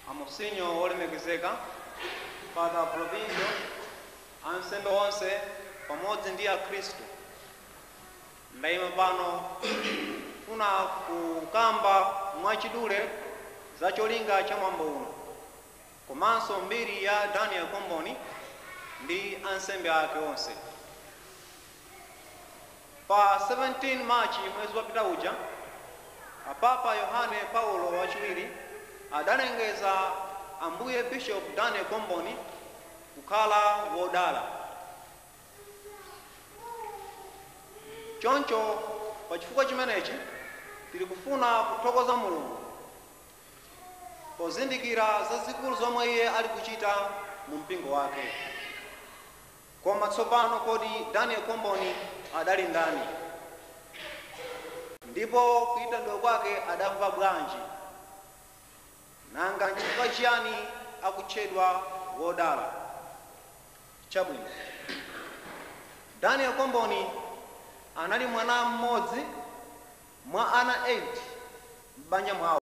Amosinyo olemekezeka Father Provincial ansembe onse pamodzi ndi Akhristu. Ndayima pano funa kukamba mwachidule za cholinga cha mwambo uno, komanso mbiri ya Daniel Comboni ndi ansembe ake onse. Pa 17 Machi mwezi wapita uja, Papa Yohane Paulo wachiwiri adalengeza Ambuye Bishop Daniel Comboni kukhala wodala. Choncho pa chifukwa chimenechi tili kufuna kuthokoza Mulungu pozindikira zazikulu zomwe iye ali kuchita mu mpingo wake. Koma tsopano kodi Daniel Comboni adali ndani? Ndipo kuyitanidwa kwake adamva bwanji? Nanga n'chifukwa chiyani akutchedwa wodala? Chabwino, Daniel Comboni anali mwana mmodzi mwa ana 8 m'banja mwawo.